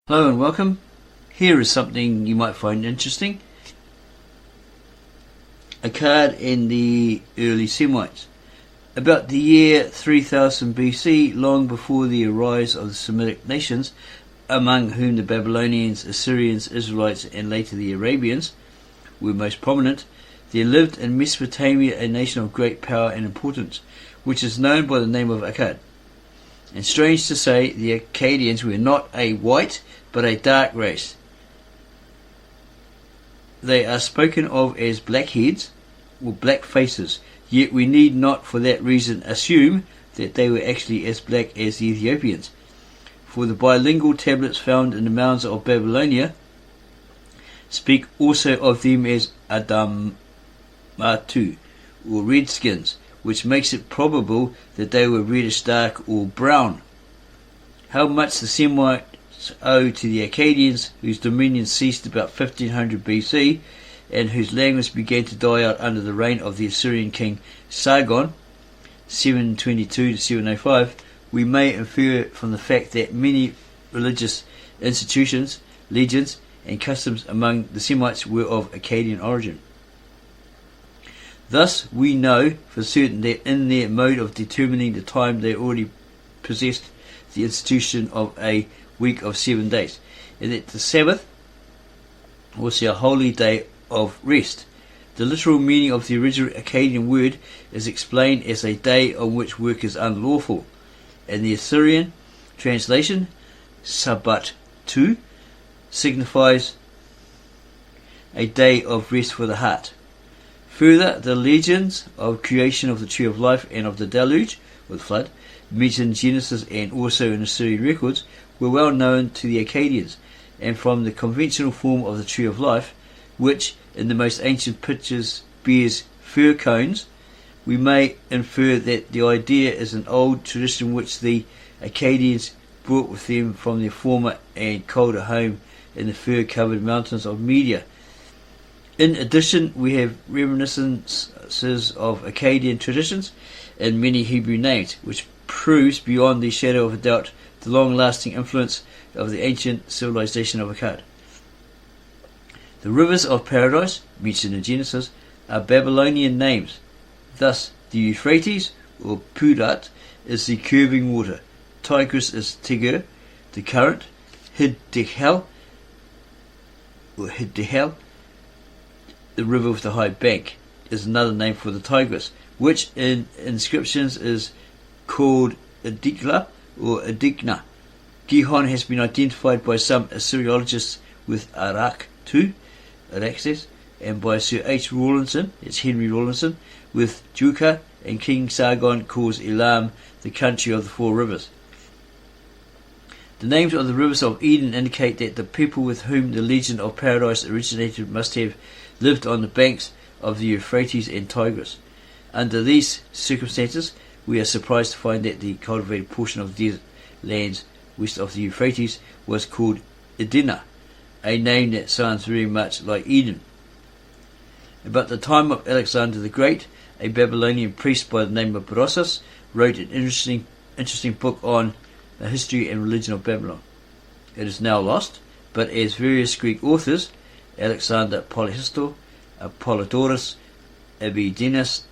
Hello and welcome. Here is something you might find interesting. Akkad in the early Semites. About the year 3000 BC, long before the rise of the Semitic nations, among whom the Babylonians, Assyrians, Israelites and later the Arabians were most prominent, there lived in Mesopotamia a nation of great power and importance, which is known by the name of Akkad. And strange to say, the Akkadians were not a white but a dark race. They are spoken of as blackheads or blackfaces, yet we need not for that reason assume that they were actually as black as the Ethiopians, for the bilingual tablets found in the mounds of Babylonia speak also of them as Adamatu or redskins, which makes it probable that they were reddish-dark or brown. How much the Semites owe to the Akkadians, whose dominion ceased about 1500 BC and whose language began to die out under the reign of the Assyrian king Sargon 722 to 705, we may infer from the fact that many religious institutions, legends and customs among the Semites were of Akkadian origin. Thus we know for certain that in their mode of determining the time they already possessed the institution of a week of 7 days, and that the Sabbath was their holy day of rest. The literal meaning of the original Akkadian word is explained as a day on which work is unlawful, and the Assyrian translation, Sabatu, signifies a day of rest for the heart. Further, the legends of creation of the tree of life and of the deluge, or the flood, mentioned in Genesis and also in Assyrian records, were well known to the Akkadians, and from the conventional form of the tree of life, which in the most ancient pictures bears fir cones, we may infer that the idea is an old tradition which the Akkadians brought with them from their former and colder home in the fir-covered mountains of Media. In addition, we have reminiscences of Akkadian traditions and many Hebrew names, which proves beyond the shadow of a doubt the long-lasting influence of the ancient civilization of Akkad. The rivers of paradise, mentioned in Genesis, are Babylonian names. Thus, the Euphrates, or Purat, is the curving water, Tigris is Tigr, the current, 𝒀🂃, or 𝒀🂃, the river with the high bank, is another name for the Tigris, which in inscriptions is called 𝒀🂃 or 𝒀🂃. Gihon has been identified by some Assyriologists with Arachtu, Araxes, and by Sir H. Rawlinson, it's Henry Rawlinson, with Juka, and King Sargon calls Elam the country of the four rivers. The names of the rivers of Eden indicate that the people with whom the legend of paradise originated must have lived on the banks of the Euphrates and Tigris. Under these circumstances, we are surprised to find that the cultivated portion of the desert lands west of the Euphrates was called Edina, a name that sounds very much like Eden. About the time of Alexander the Great, a Babylonian priest by the name of Berossus wrote an interesting book on the history and religion of Babylon. It is now lost, but as various Greek authors, Alexander Polyhistor, Apollodorus, Abidenus,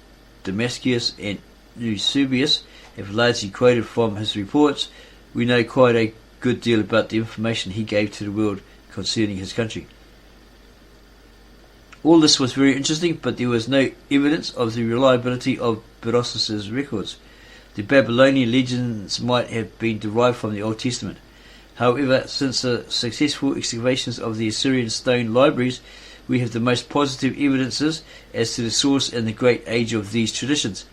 Damascus and Eusebius have largely quoted from his reports, we know quite a good deal about the information he gave to the world concerning his country. All this was very interesting, but there was no evidence of the reliability of Berossus' records. The Babylonian legends might have been derived from the Old Testament. However, since the successful excavations of the Assyrian stone libraries, we have the most positive evidences as to the source and the great age of these traditions.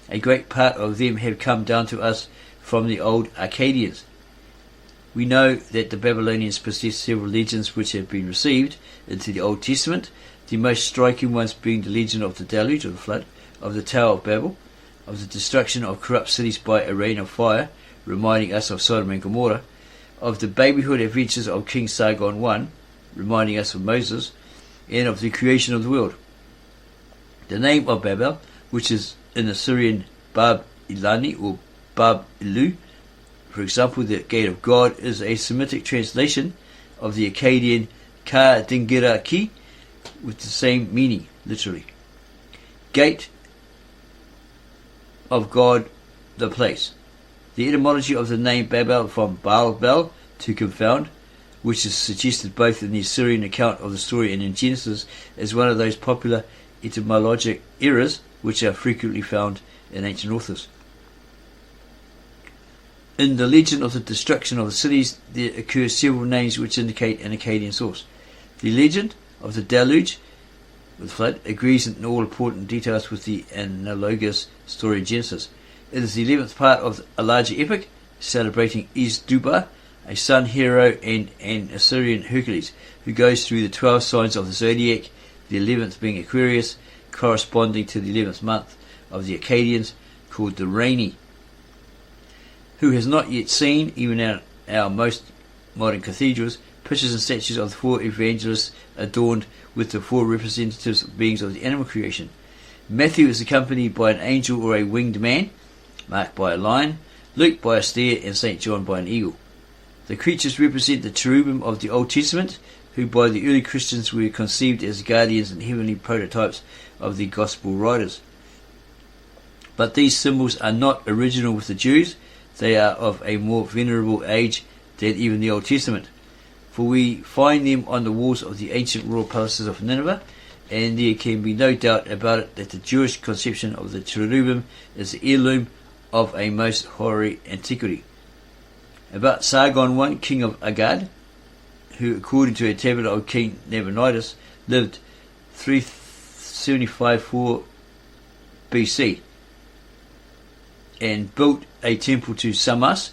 A great part of them have come down to us from the old Akkadians. We know that the Babylonians possessed several legends which have been received into the Old Testament, the most striking ones being the legend of the deluge or the flood, of the Tower of Babel, of the destruction of corrupt cities by a rain of fire, reminding us of Sodom and Gomorrah, of the babyhood adventures of King Sargon I, reminding us of Moses, and of the creation of the world. The name of Babel, which is in Assyrian Bab Ilani or Bab Ilu, for example, the gate of God, is a Semitic translation of the Akkadian 𒀀𒵵₁ with the same meaning, literally. Gate of God, the place. The etymology of the name Babel from Bel, to confound, which is suggested both in the Assyrian account of the story and in Genesis, is one of those popular etymologic errors which are frequently found in ancient authors. In the legend of the destruction of the cities, there occur several names which indicate an Akkadian source. The legend of the deluge with flood agrees in all important details with the analogous story in Genesis. It is the 11th part of a larger epic celebrating 𝑒zduba, a sun hero and an Assyrian Hercules, who goes through the 12 signs of the zodiac, the 11th being Aquarius, corresponding to the 11th month of the Akkadians, called the rainy. Who has not yet seen, even our most modern cathedrals, pictures and statues of the 4 evangelists adorned with the 4 representatives beings of the animal creation. Matthew is accompanied by an angel or a winged man, Mark by a lion, Luke by a steer, and St. John by an eagle. The creatures represent the cherubim of the Old Testament, who by the early Christians were conceived as guardians and heavenly prototypes of the gospel writers. But these symbols are not original with the Jews. They are of a more venerable age than even the Old Testament, for we find them on the walls of the ancient royal palaces of Nineveh, and there can be no doubt about it that the Jewish conception of the cherubim is the heirloom of a most hoary antiquity. About Sargon I, king of Akkad, who according to a tablet of King Nabonidus lived 375 BC and built a temple to Samas,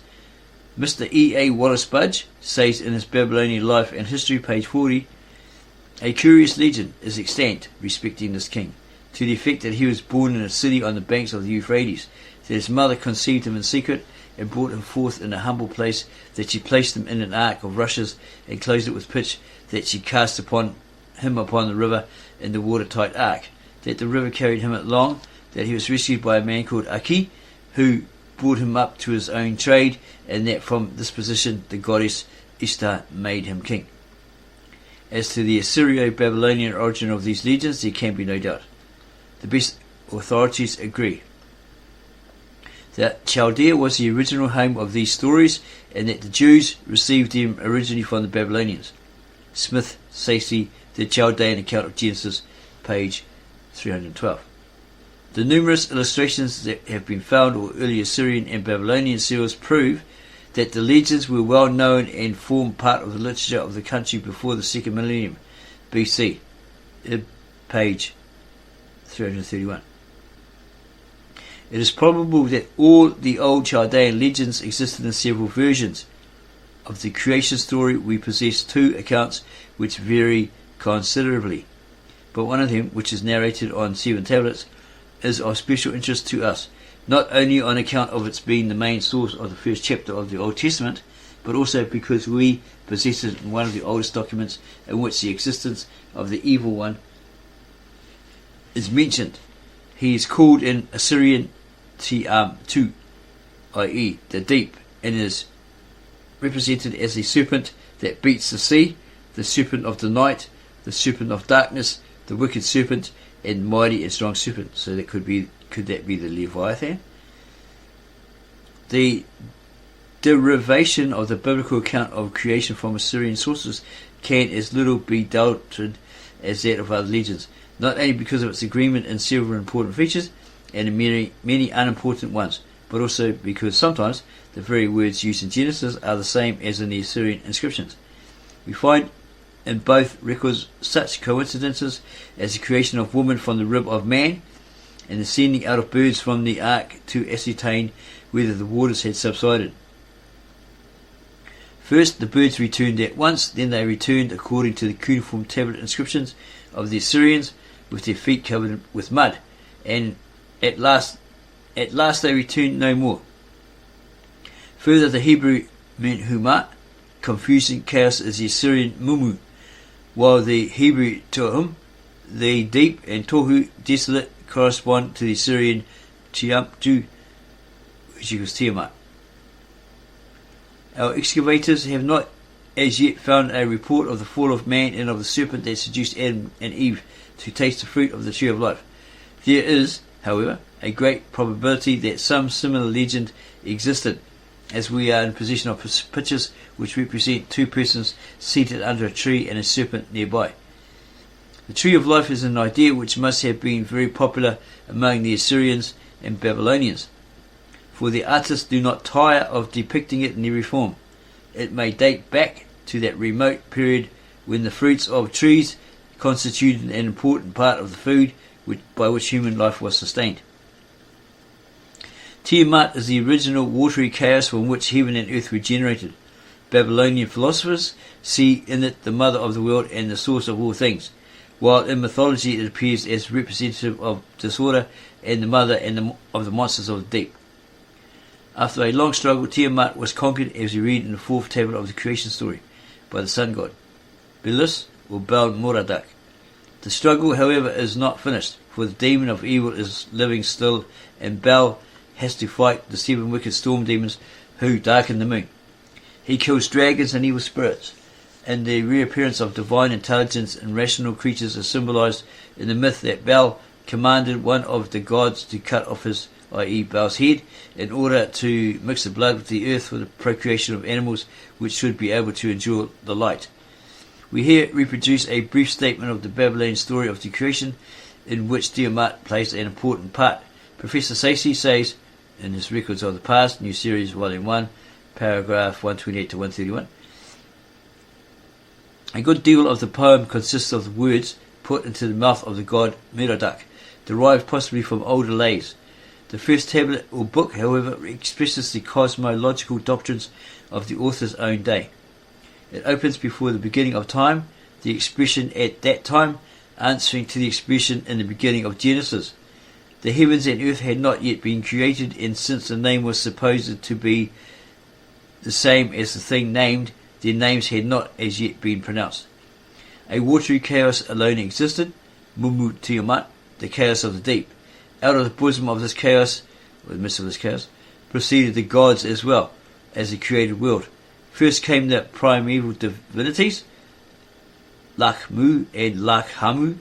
Mr. E.A. Wallace Budge says in his Babylonian Life and History, page 40, a curious legend is extant respecting this king, to the effect that he was born in a city on the banks of the Euphrates, that his mother conceived him in secret and brought him forth in a humble place, that she placed him in an ark of rushes and closed it with pitch, that she cast upon the river in the watertight ark, that the river carried him along, that he was rescued by a man called Aki, who brought him up to his own trade, and that from this position the goddess Ishtar made him king. As to the Assyrio-Babylonian origin of these legends, there can be no doubt. The best authorities agree that Chaldea was the original home of these stories, and that the Jews received them originally from the Babylonians. Smith, Sacy, The Chaldean Account of Genesis, page 312. The numerous illustrations that have been found of early Assyrian and Babylonian seals prove that the legends were well known and formed part of the literature of the country before the 2nd millennium BC, page 331. It is probable that all the old Chaldean legends existed in several versions. Of the creation story, we possess 2 accounts which vary considerably, but one of them, which is narrated on 7 tablets, is of special interest to us, not only on account of its being the main source of the first chapter of the Old Testament, but also because we possess it in one of the oldest documents in which the existence of the evil one is mentioned. He is called in Assyrian 𝑒�💵💂, i.e. the deep, and is represented as the serpent that beats the sea, the serpent of the night, the serpent of darkness, the wicked serpent, and mighty and strong serpent. So that could that be the Leviathan? The derivation of the biblical account of creation from Assyrian sources can as little be doubted as that of other legends, not only because of its agreement in several important features and in many unimportant ones, but also because sometimes the very words used in Genesis are the same as in the Assyrian inscriptions. We find in both records such coincidences as the creation of woman from the rib of man, and the sending out of birds from the ark to ascertain whether the waters had subsided. First the birds returned at once, then they returned according to the cuneiform tablet inscriptions of the Assyrians, with their feet covered with mud, and at last they returned no more. Further, the Hebrew menhumat, confusing chaos, is the Assyrian mumu, while the Hebrew tohum, the deep, and tohu, desolate, correspond to the Assyrian 𝑒�💵💂, which equals Tiamat. Our excavators have not as yet found a report of the fall of man and of the serpent that seduced Adam and Eve to taste the fruit of the tree of life. There is, however, a great probability that some similar legend existed, as we are in possession of pictures which represent two persons seated under a tree and a serpent nearby. The tree of life is an idea which must have been very popular among the Assyrians and Babylonians, for the artists do not tire of depicting it in every form. It may date back to that remote period when the fruits of trees constituted an important part of the food by which human life was sustained. Tiamat is the original watery chaos from which heaven and earth were generated. Babylonian philosophers see in it the mother of the world and the source of all things, while in mythology it appears as representative of disorder and the mother of the monsters of the deep. After a long struggle, Tiamat was conquered, as we read in the fourth tablet of the creation story, by the sun god, Belus or Bel-Merodach. The struggle, however, is not finished, for the demon of evil is living still, and Bel has to fight the 7 wicked storm demons who darken the moon. He kills dragons and evil spirits, and the reappearance of divine intelligence and rational creatures is symbolized in the myth that Bel commanded one of the gods to cut off his, i.e. Bel's head, in order to mix the blood with the earth for the procreation of animals which should be able to endure the light. We here reproduce a brief statement of the Babylonian story of the creation, in which Tiamat plays an important part. Professor Sayce says, in his Records of the Past, New Series, Volume 1, paragraph 128 to 131, a good deal of the poem consists of the words put into the mouth of the god Merodach, derived possibly from older lays. The first tablet or book, however, expresses the cosmological doctrines of the author's own day. It opens before the beginning of time, the expression at that time answering to the expression in the beginning of Genesis. The heavens and earth had not yet been created, and since the name was supposed to be the same as the thing named, their names had not as yet been pronounced. A watery chaos alone existed, Mumu Tiamat, the chaos of the deep. Out of the bosom of this chaos, or the midst of this chaos, proceeded the gods as well as the created world. First came the primeval divinities, Lakhmu and Lakhamu,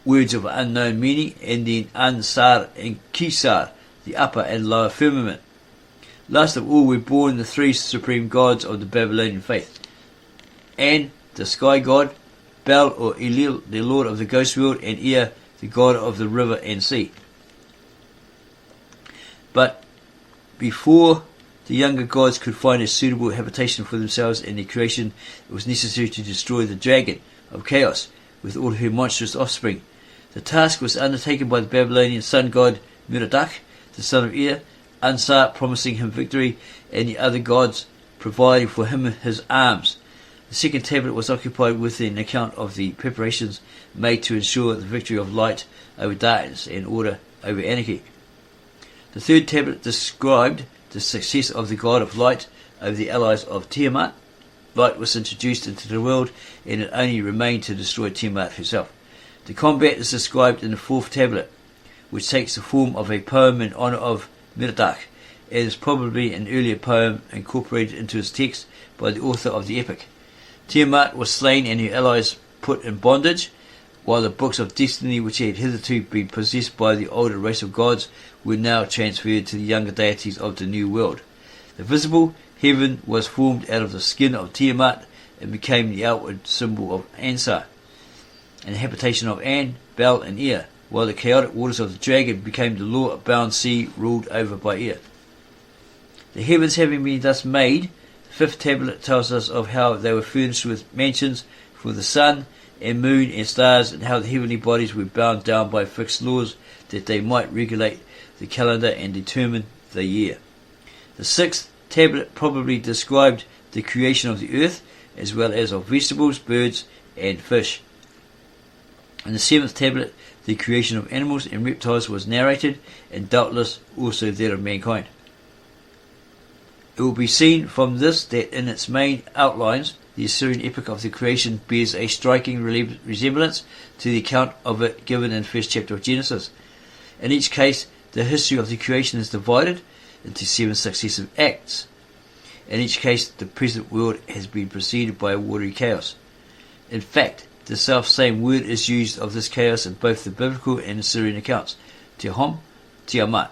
words of unknown meaning, and then Ansar and Kisar, the upper and lower firmament. Last of all were born the 3 supreme gods of the Babylonian faith, An, the sky god, Bel or Elil, the lord of the ghost world, and Ea, the god of the river and sea. But before the younger gods could find a suitable habitation for themselves and their creation, it was necessary to destroy the dragon of chaos with all her monstrous offspring. The task was undertaken by the Babylonian sun god Merodach, the son of Ea, Ansar promising him victory, and the other gods providing for him his arms. The second tablet was occupied with an account of the preparations made to ensure the victory of light over darkness and order over anarchy. The third tablet described the success of the god of light over the allies of Tiamat. Light was introduced into the world, and it only remained to destroy Tiamat herself. The combat is described in the fourth tablet, which takes the form of a poem in honour of Merodach. It is probably an earlier poem incorporated into its text by the author of the epic. Tiamat was slain and her allies put in bondage, while the books of destiny which had hitherto been possessed by the older race of gods were now transferred to the younger deities of the new world. The visible heaven was formed out of the skin of Tiamat and became the outward symbol of Ansar, and the habitation of An, Bel and Ea, while the chaotic waters of the dragon became the law-bound sea ruled over by Ea. The heavens having been thus made, the fifth tablet tells us of how they were furnished with mansions for the sun and moon and stars, and how the heavenly bodies were bound down by fixed laws that they might regulate the calendar and determine the year. The sixth tablet probably described the creation of the earth, as well as of vegetables, birds and fish. In the seventh tablet, the creation of animals and reptiles was narrated, and doubtless also that of mankind. It will be seen from this that in its main outlines, the Assyrian epic of the creation bears a striking resemblance to the account of it given in the first chapter of Genesis. In each case, the history of the creation is divided into 7 successive acts, In each case, the present world has been preceded by a watery chaos. In fact, the self-same word is used of this chaos in both the biblical and Assyrian accounts, Tehom, Tiamat.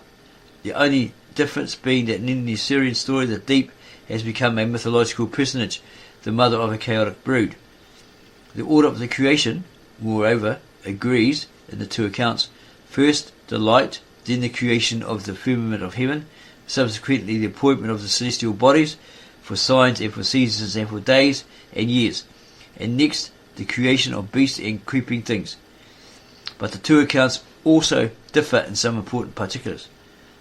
The only difference being that in the Assyrian story, the deep has become a mythological personage, the mother of a chaotic brood. The order of the creation, moreover, agrees in the two accounts. First the light, then the creation of the firmament of heaven, subsequently the appointment of the celestial bodies for signs and for seasons and for days and years, and next the creation of beasts and creeping things. But the two accounts also differ in some important particulars.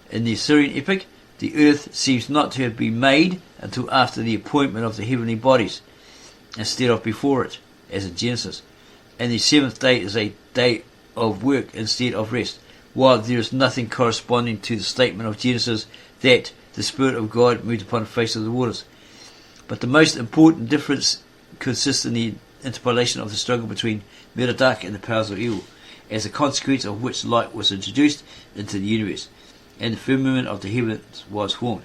In the Assyrian epic, the earth seems not to have been made until after the appointment of the heavenly bodies, instead of before it, as in Genesis. And the seventh day is a day of work instead of rest, while there is nothing corresponding to the statement of Genesis that the Spirit of God moved upon the face of the waters. But the most important difference consists in the interpolation of the struggle between Merodach and the powers of evil, as a consequence of which light was introduced into the universe, and the firmament of the heavens was formed.